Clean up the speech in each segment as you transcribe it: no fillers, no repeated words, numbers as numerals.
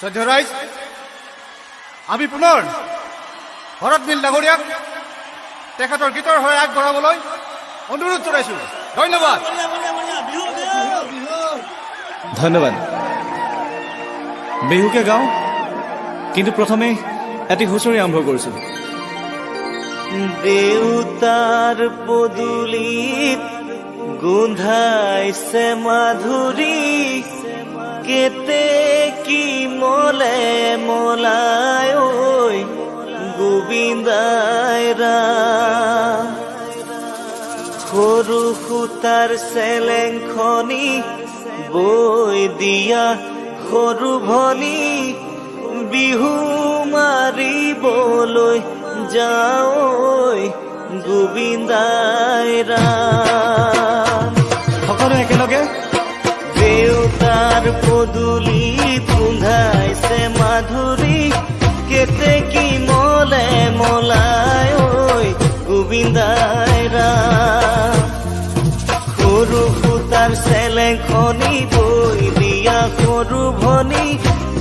শ্ৰদ্ধেয় ৰাইজ, আমি পুনৰ ভৰত নীল ডাঙৰীয়াক তেখেতৰ গীতৰ হৈ আগবঢ়াবলৈ অনুৰোধ জনাইছো। ধন্যবাদ। ধন্যবাদ। বিহুকে গাওঁ, কিন্তু প্ৰথমে এটি হুঁচৰি আৰম্ভ কৰিছোঁ। দেউতাৰ পদূলিত গোন্ধাইছে মাধুৰী, কেতে কি মলে মলাই ঐ গোবিন্দাই ৰাম। সৰু সূতাৰ চেলেংখনি বৈ দিয়া সৰু ভনী, বিহু মাৰিবলৈ যাওঁ গোবিন্দাই ৰাম। সকলোৱে একেলগে দেউতাৰ পদূলিত গোন্ধাইছে মাধুৰী, কেতে কি মলে মলাই ঐ গোবিন্দাই ৰাম। সৰু সূতাৰ চেলেংখনি বৈ দিয়া সৰু ভনী,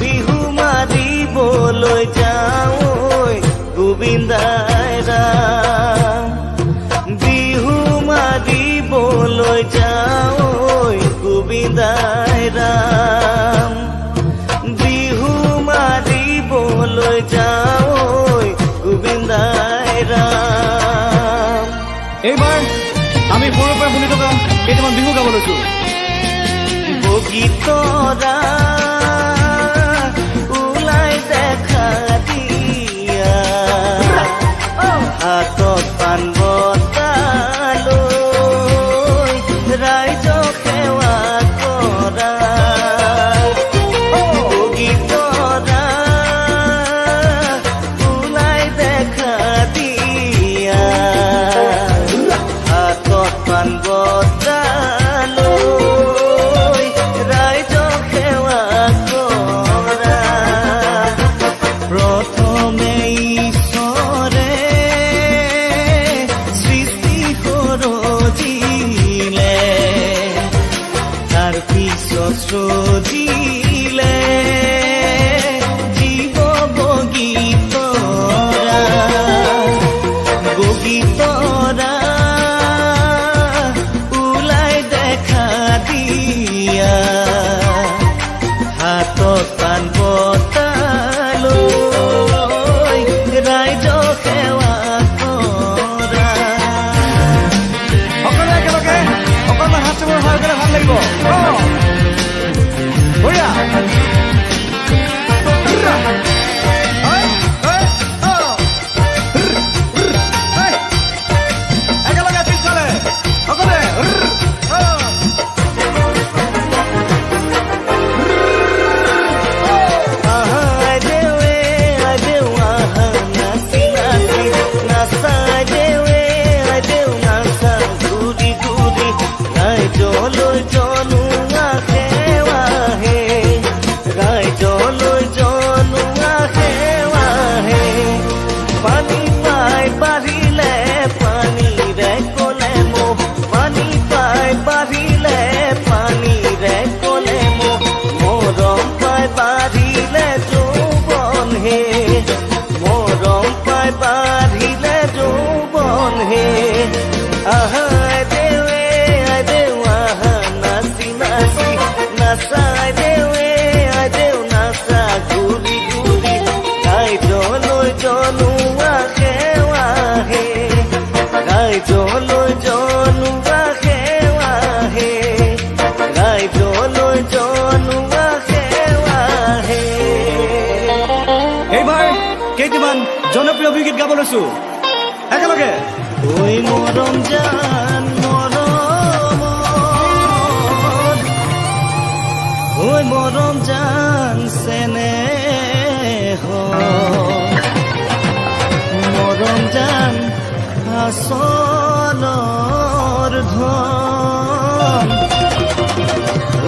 বিহু মাৰিবলৈ যাওঁ গোবিন্দাই ৰাম। বিহু মাৰিবলৈ যাওঁ গোবিন্দাই ৰাম। বিহু মাৰিবলৈ যাওঁ গোবিন্দাই ৰাম। এইবাৰ আমি সৰুৰ পৰা শুনি থকা কেইটামান বিহু গাব লৈছোঁ। বগীতৰা ওলাই দেখা দিয়া, হাতত পাণ বঁটা লৈ ৰাইজক সেৱা কৰা। বগীতৰা ওলাই দেখা দিয়া, হাতত পাণ বঁটা লৈ ৰাইজক সেৱা কৰা। প্ৰথমে ঈশ্বৰে সৃষ্টি সৰজিলে, তাৰ পিছত সজিলে জীৱ বগীতৰা। বগীতৰা ওলাই দেখা দিয়া, হাতত পাণ বঁটা লৈ ৰাইজক সেৱা কৰা। সকলোৱে একেলগে অকণমান হাত চাবৰ সহায় কৰিলে ভাল লাগিব। বঢ়িয়া। একেলগে পিছফালে সকলোৱে। ৰাইজলৈ জনোৱা সেৱাহে, ৰাইজলৈ জনোৱা সেৱাহে। পানী পাই বাঢ়িলে পানীৰে কলে মোক, পানী পাই বাঢ়িলে পানীৰে কলে মোক। মৰম পাই বাঢ়িলে যৌৱন হে, মৰম পাই বাঢ়িলে যৌৱন হে। আহা দেৱে দেউ আহা নাচি নাচি, নাচাই দেৱে দেউ নাচা ঘূৰি ঘূৰি। ৰাইজলৈ জনোৱা সেৱাহে, ৰাইজলৈ জনোৱা সেৱাহে, ৰাইজলৈ জনোৱা সেৱাহে। এইবাৰ কেইটামান জনপ্ৰিয় বিহুগীত গাব লৈছোঁ। একেলগে ঐ মৰম জান মৰমৰ, ঐ মৰম জান চেনেহ, মৰম জান আচলৰ ধন।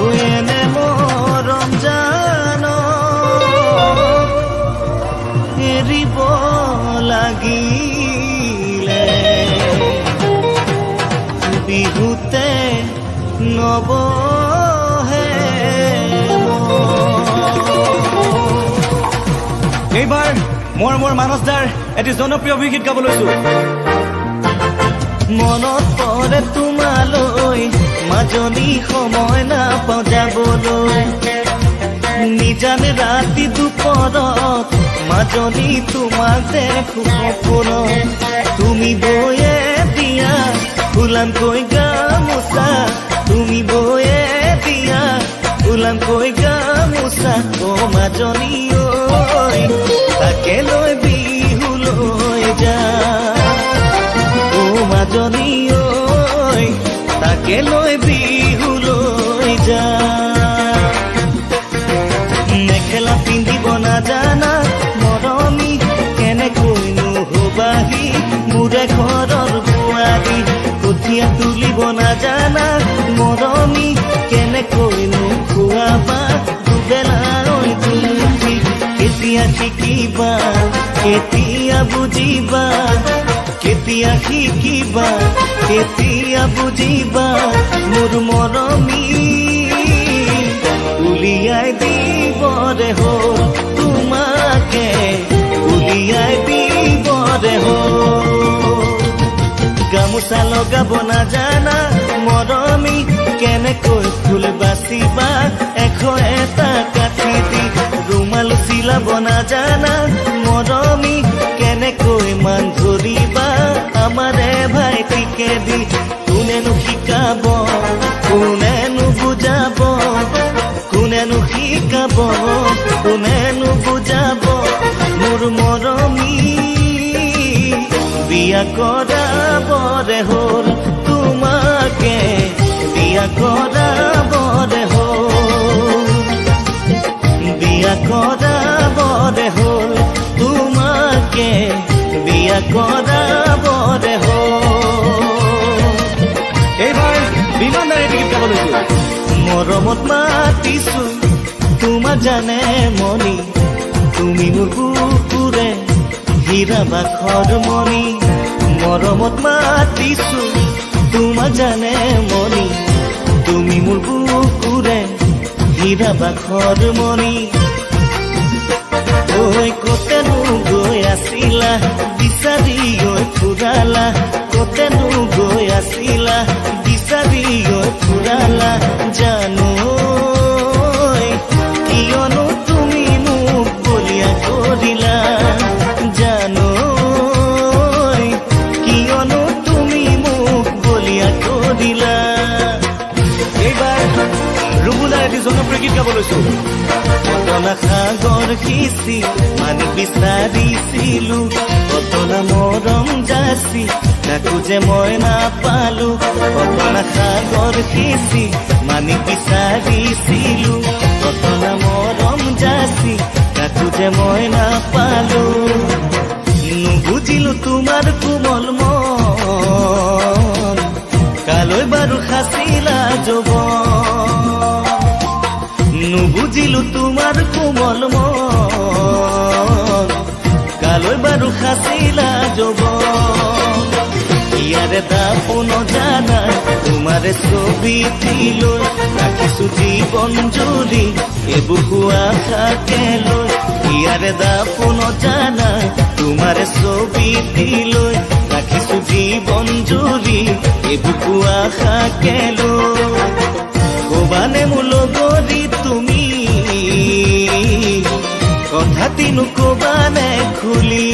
ঐ এনে মৰম জান এৰিব লাগিলে, বিহুতে নবহে মন। মই মোৰ মানস দাৰ এটি জনপ্ৰিয় অভিগীত গাব লৈছো। মনত পৰে তোমালৈ মাজনী সময় নাপাওঁ যাবলৈ নিজানে ৰাতি দুপৰত মাজনী তোমাক দেখো সপোনত তুমি বয়ে দিয়া ফুলামকৈ গামোচা তুমি বয়ে দিয়া ফুলামকৈ গামোচা অ মাজনী ঐ তাকে লৈ বিহুলৈ যা অ মাজনী ঐ তাকে লৈ বিহুলৈ যা মেখেলা পিন্ধিব নাজানা মৰমী কেনেকৈনো হবাহি মোৰে ঘৰৰ বোৱাৰী কঠীয়া তুলিব নাজানা মৰমী কেনেকৈনো খুৱাবা দুবেলা তুমি কেতিয়া শিকিবা কেতিয়া বুজিবা কেতিয়া শিকিবা কেতিয়া বুজিবা মোৰ মৰমী উলিয়াই দিবৰে হ'ল তোমাকে উলিয়াই দিবৰে হ'ল গামোচা লগাব নাজানা মৰমী কেনেকৈ ফুল বাচিবা এশ এটা কাঠি দি ৰুমাল চিলাব নাজানা মৰমী কেনেকৈ মান ধৰিবা আমাৰে ভাইটিকে দি কোনেনো শিকাব কোনেনো বুজাব কোনেনো শিকাব কোনেনো বুজাব মোৰ মৰমী বিয়া কৰাবৰে হ'ল তোমাকে বিয়া কৰাবৰে হ'ল বিয়া কৰাবৰে হ'ল তোমাকে বিয়া কৰাবৰে হ'ল এইবাৰ বিমান দাৰ এটি গীত গাব লৈছো। মৰমত মাতিছো তোমাক জানে মনি তুমি মোৰ বুকুৰে হীৰা বাখৰ মনি মৰমত মাতিছো তোমাক জানে মনি তুমি মোৰ বুকুৰে হীৰা বাখৰ মনি ঐ কতেনো গৈ আছিলা বিচাৰি ঐ ফুৰালা কতেনো গৈ আছিলা বিচাৰি ঐ ফুৰালা জানো কিয়নো তুমি মোক বলিয়া কৰিলা জানো কিয়নো তুমি মোক বলিয়া কৰিলা এইবাৰ ৰুবুলাৰ এটি জনপ্ৰিয় গীত গাব লৈছো। কতনা সাগৰ সিঁচি পানী বিচাৰিছিলো কতনা মৰম যাচি তাকো যে মই নাপালো কতনা সাগৰ সিঁচি মানি বিচাৰিছিলো কতনা মৰম যাচি তাকো যে মই নাপালো নুবুজিলো তোমাৰ কোমল মন কালৈ বাৰু সাঁচিলা যৌৱন নুবুজিলো তোমাৰ কোমল মন কালৈ বাৰু সাঁচিলা যৌৱন ইয়াৰে দাপোন জানা তোমাৰে ছবি লৈ ৰাখিছো জীৱন জুৰি এবুকু আশাকে লৈ ইয়াৰে দাপোন জানা তোমাৰে ছবি লৈ ৰাখিছো জীৱন জুৰি এবুকু আশাকে লৈ কবানে মোৰ লগৰী তুমি কথাটিনো কবানে খুলি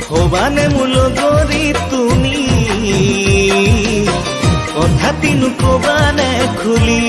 কবানে মোৰ লগৰী তুমি কথাটিনো কবানে খুলি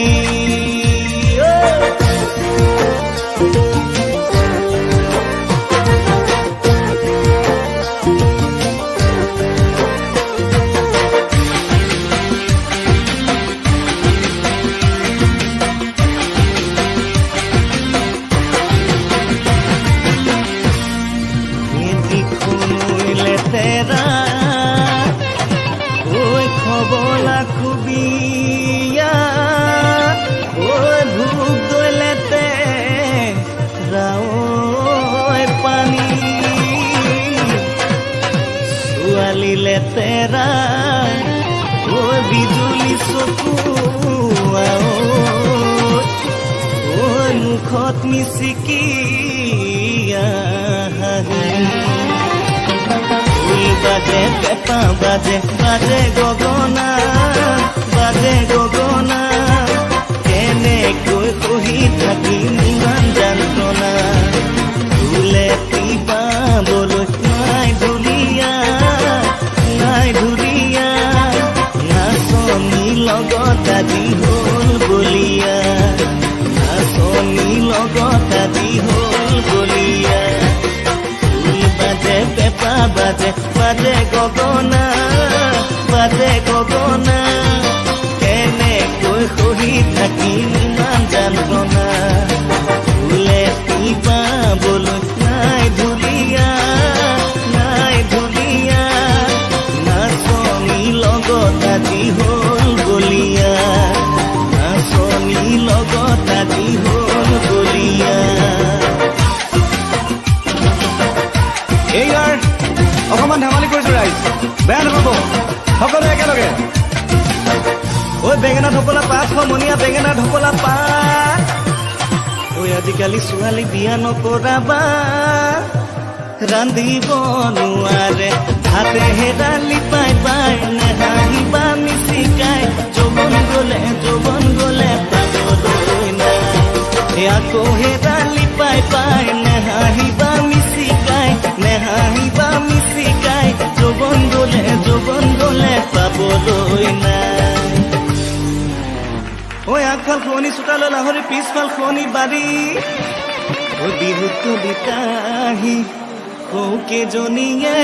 তেৰা ঐ খবলা খুবিয়া ঐ ভোগ দলেতে ৰাও পানী ছোৱালীলে তেৰা ঐ বিজুলী চকু ঐ মুখত মিচিকিয়া বাজে পেঁপা বাজে বাজে গগনা কেনেকৈ সহি থাকিম ইমান যন্ত্ৰণা ফুলে পাবলৈ নাই ধুলীয়া নাচনী লগত আজি হ'ল বলিয়া নাচনী লগত আজি হ'ল বলিয়া ফুল বাজে পেঁপা বাজে বাজে গগনা কেনেকৈ সহি থাকিম ইমান যন্ত্ৰণা ফুলে পাবলৈ নাই ধুলীয়া নাচনী লগত আজি হ'ল বলিয়া নাচনী লগত আজি হ'ল বলিয়া এইবাৰ অকণমান ধেমালি কৰিছো ৰাইজ, বেয়া নাপাব সকলোৱে একেলগে। ঐ বেঙেনা ঢপলা পাত সমনীয়া বেঙেনা ঢপলা পাত ঐ আজিকালি ছোৱালী বিয়া নকৰাবা ৰান্ধিব নোৱাৰে হাতে হেৰালি পাই নেহাঁহিবা মিচিকাই যৌৱন গলে পাবলৈ নাই আকৌ হেৰালি পাই নেহাঁহিবা মিচিকাই যৌৱন গলে পাবলৈ নাই ঐ আগফাল শুৱনি চোতালৈ লাহৰি পিছফাল শুৱনি বাৰী ঐ বিহুত কবিতাহি সৌকেজনীয়ে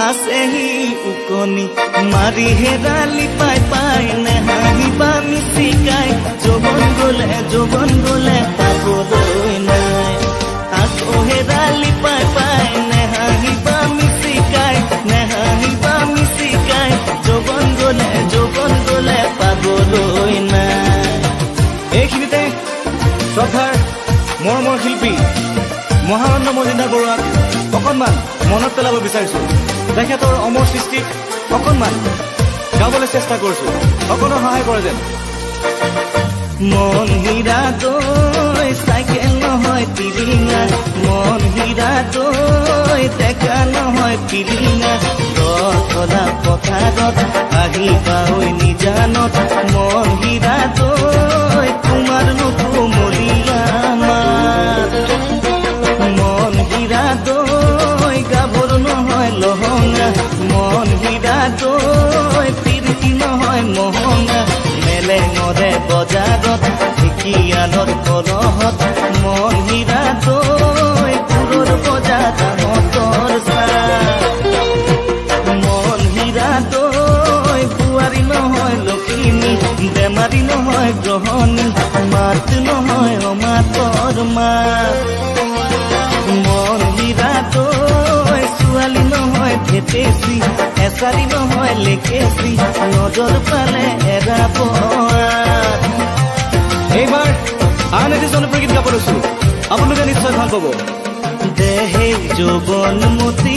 আছেহি উকনি মাৰি হেৰালি পাই নেহাঁহিবা মিচিকাই যৌৱন গলে পাবলৈ নাই আকৌ হেৰালি পাই নেহাঁহিবা মিচিকাই যৌৱন গলে পাবলৈ নাই। এইখিনিতে শ্ৰদ্ধাৰ মৰমৰ শিল্পী মহানন্দ মজুমদাৰ বৰুৱাক অকণমান মনত পেলাব বিচাৰিছো। তেখেতৰ অমৰ সৃষ্টিক অকণমান গাবলৈ চেষ্টা কৰিছো, সকলো সহায় কৰে যেন। মন হীৰা দৈ চাইকেল নহয় টিলিঙা মন হীৰা দৈ টেকা নহয় টিলিঙা ৰথলা পথাৰত আহিবা ঐ নিজানত মন হীৰা দৈ তোমাৰ নুকুমলীয়া মাত মন হীৰা দৈ গাভৰু নহয় লহঙা মন হীৰা দৈ পিৰিতি নহয় মহঙা মেলেঙৰে বজাৰত ঢেকীয়ালত কলহত মন হীৰা দৈ পুৰৰ বজাত মটৰ মন হীৰা দৈ বোৱাৰী নহয় লখিমী বেমাৰী নহয় গ্ৰহণী মাত নহয় অমাতৰ মাত মন হীৰা দৈ ছোৱালী নহয় ভেটেচি এচাৰি নহয় লেকেচি নজৰ পালে এৰাব এইবাৰ আন এটি জনপ্ৰিয় গীত গাব লৈছো, আপোনালোকে নিশ্চয় ভাল পাব। দেহে যৌৱন মতি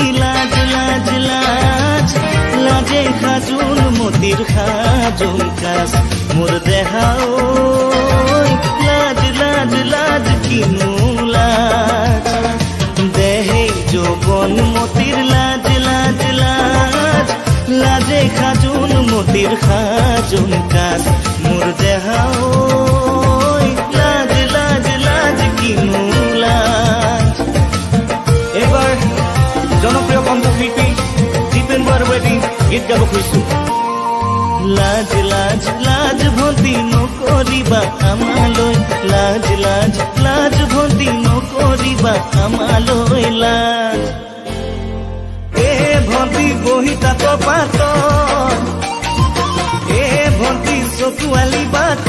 লাজে সাজোন মতিৰ সাজোন কাজ মোৰ দেহা লাজ কিনো লাজ দেহে যৌৱন মতিৰ লাজে সাজোন মতিৰ সাজোন কাজ মোৰ দেহা লাজ কিনো লাজ। এইবাৰ জনপ্ৰিয় কণ্ঠশিল্পী দীপেন বৰুৱাই গীত গাব খুজিছো। লাজ ভন্তি নকৰিবা আমালৈ লাজ ভন্তি নকৰিবা আমালৈ লাজ ভন্তি বহি তাত পাত ভন্তি চকুৱালি বাট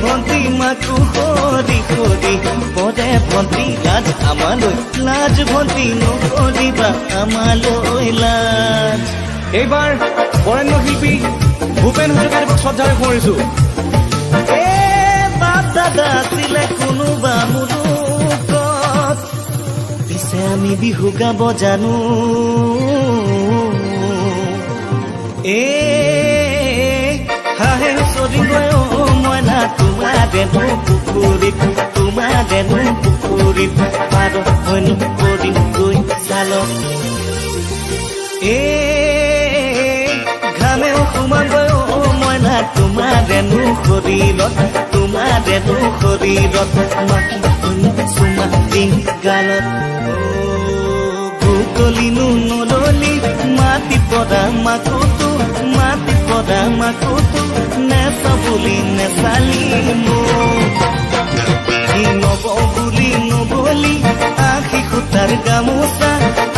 ভন্তি মাকো সৰি পৰে ভন্তি লাজ আমালৈ লাজ ভন্তি নকৰিবা আমালৈ লাজ। এইবাৰ বৰেণ্য শিল্পী ভূপেন হাজৰিকাদেৱক শ্ৰদ্ধাৰে সোঁৱৰিছো। বাপ দাদা আছিলে কোনোবা মুলুকত পিছে আমি বিহু গাব জানো হাঁহে চৰি গৈ মইনা তোমাৰ দেনো পুখুৰীত পাৰ হয়নো কৰিম গৈ গালত ঘামেও সোমাবই মইনা তোমাৰেনো শৰীৰত মাটি চুমা দিম গালত ভুতলিনো নললি মাটি পদা মাকুতো নেচা বুলি নেচালি মোক নব বুলি নবলি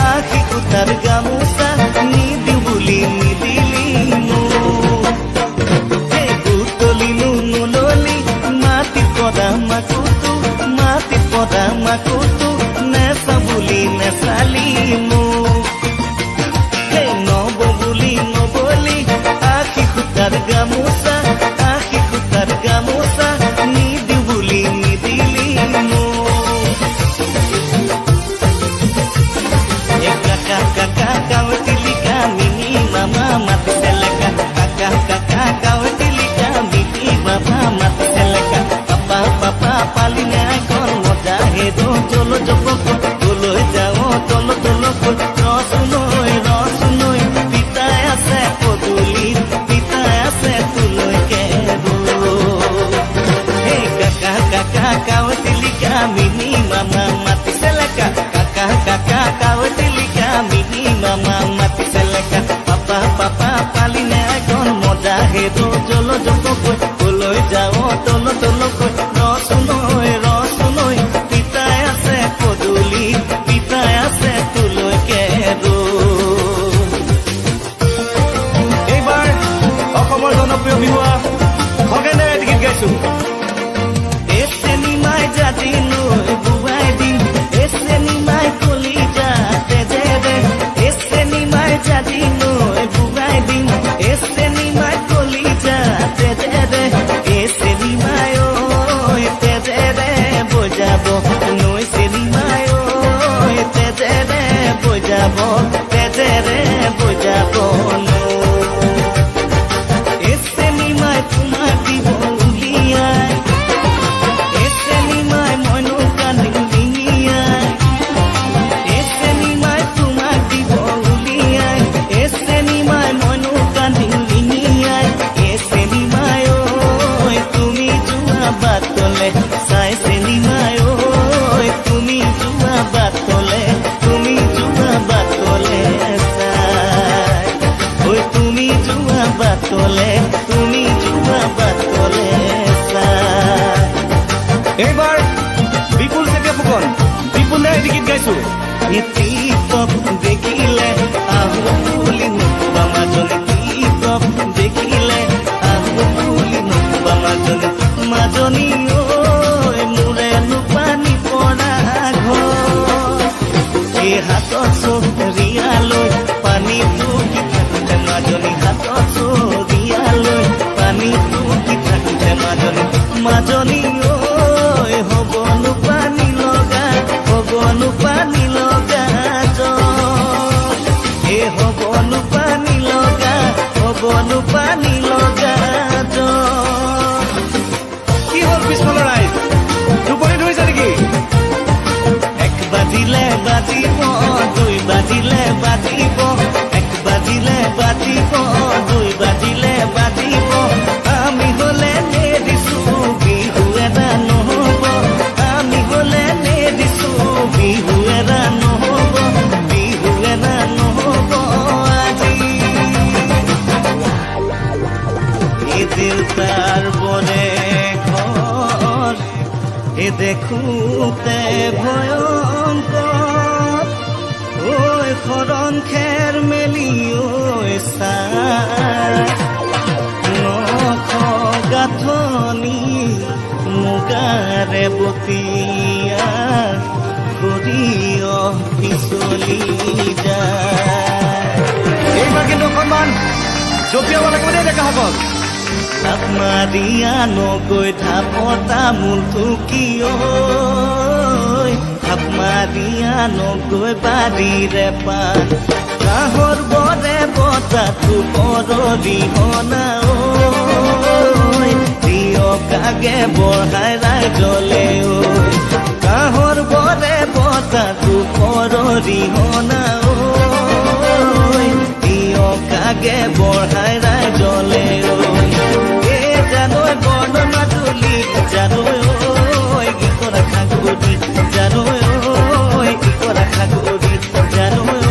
আশী সূতাৰ গামোচা নিদিওঁ বুলি নিদিলি মোক ভুতলিনো নললি মাটি পদা মাকুতো নেচা বুলি নেচালি মোক নব বুলি নবলি আশী সূতাৰ গামোচা নিদিওঁ বুলি নিদিলি মোক কাকা কাৱতিলি কামিনী মামা মাতিছে লেকা কাকা কাৱতিলি কামিনী মামা মাতিছে লেকা পাপা পালি নাই কন মজা হেদো চল জপক তোলৈ যাওঁ তল ৰচ নৈ পিতাই আছে পদূলিত তোলৈ কেৰো কাকা কাৱতিলি কামিনী মামা মাতিছে লেকা কাকা কাৱতিলি কামিনী মামা মাতিছে লেকা পাপা পালি নাই কন মজা হেদো চল জপক তোলৈ যাওঁ তল ৰচ নৈ পিতাই আছে পদূলিত তোলৈ কেৰো এইবাৰ অসমৰ জনপ্ৰিয় বিহুৱা খগেন দাই এটি গীত গাইছো চেনিমাই জাতি নৈ বুবাই দিম চেনিমাই কলিজা তেজেৰে চেনিমাই জাতি নৈ বুবাই দিম চেনিমাই কলিজা তেজেৰে চেনিমাই তেজেৰে বজাব নৈ চেনিমাই তেজেৰে বজাব চেনিমাই তোমাক দিব উলিয়াই চেনিমাই মইনো কান্দিম ডিঙিয়াই চেনিমাই তোমাক দিব উলিয়াই চেনিমাই মইনো কান্দিম ডিঙিয়াই চেনিমাই তুমি যোৱা বাটলে চাই চেনিমাই তুমি যোৱা বাটলে চাই তুমি যোৱা বাটলে চাই এইবাৰ বিপুল চেতিয়া ফুকন বিপুল দাই এটি গীত গাইছো টিপক দেখিলে আহো বুলি নকবা মাজনী টিপক দেখিলে আহো বুলি নকবা মাজনী মোৰে নুপানী পৰা ঘৰ এই হাতত চৰিয়ালৈ পানী টুকি থাকোঁতে মাজনী হাতত চৰিয়ালৈ পানী টুকি থাকোঁতে মাজনী হ'বনো পানী লগা হ'বনো পানী লগা কি হ'ল পিছফালৰ ৰাইজ টোপনি ধৰিছে নেকি এক বাজিলে বাজিব দুই বাজিলে বাজিব এক বাজিলে বাজিব দুই বাজিলে বাজিব আমি হলে নেদিছো বিহু এটা নহ'ব আমি হলে নেদিছো বিহু এটা নহ'ব আজি দেউতাৰ বনে ঘৰ দেখোতে ভয়ংকৰ ঐ শৰণ খেৰ মেলি চাই নখ গাঁথনি মুগাৰে বতিয়া সৰিয়হ পিছলি যায় এইবাৰ কিন্তু অকণমান জপিয়াব লাগিব দেই ডেকাসকল তাপ মাৰিয়া নগৈ ঢাপতা মূলটো কিয় থাপ মাৰিয়া নগৈ বাৰীৰে পাত কাঁহৰ বৰে বতাটো পৰৰিহনা প্ৰিয় কাগে বঢ়াই ৰাইজলে কাঁহৰ বৰে বতাটো পৰৰিহনা অৰিহণা কাগে বঢ়াই ৰাই জ্বলে এ জানৈ বৰ্ণনা তুলি জানৈ গীতৰ আশা কৰি জানৈ গীতৰ আশা কৰি জানৈ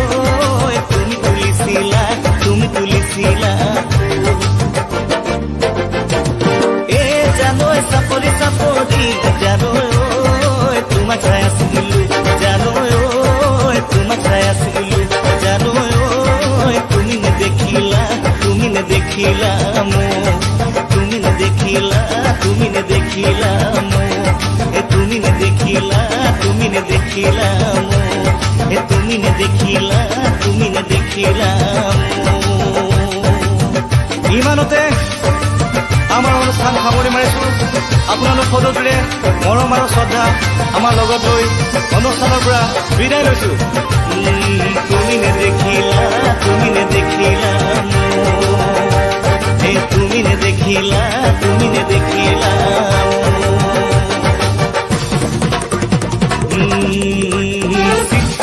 তুমি তুলিছিলা এ জানৈ চাপৰি চাপৰি জানৈ তোমাক চাই আছিলো জানৈ তোমাক চাই আছিলো জানৈ তুমি নেদেখিলা মোক তুমি নেদেখিলা মোক তুমি নেদেখিলা মোক তুমি নেদেখিলা মোক ইমানতে আমাৰ অনুষ্ঠান সামৰি মাৰিছো আপোনালোক সকলোৰে মৰম আৰু শ্ৰদ্ধা আমাৰ লগত লৈ অনুষ্ঠানৰ পৰা বিদায় লৈছো তুমি নেদেখিলা তুমি নেদেখিলা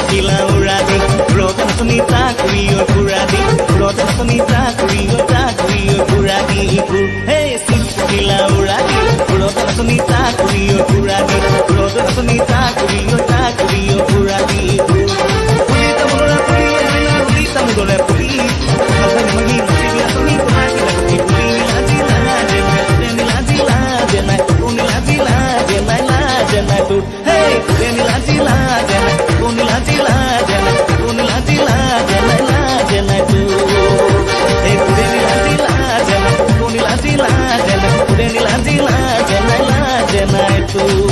শিলা উৰাদি ৰতন সুনিতা কৰিও ঘূৰাদি ৰতন সুনিতা কৰিও ঘূৰাদি হে শিলা উৰাদি ৰতন সুনিতা কৰিও ঘূৰাদি ৰতন সুনিতা কৰিও ঘূৰাদি tu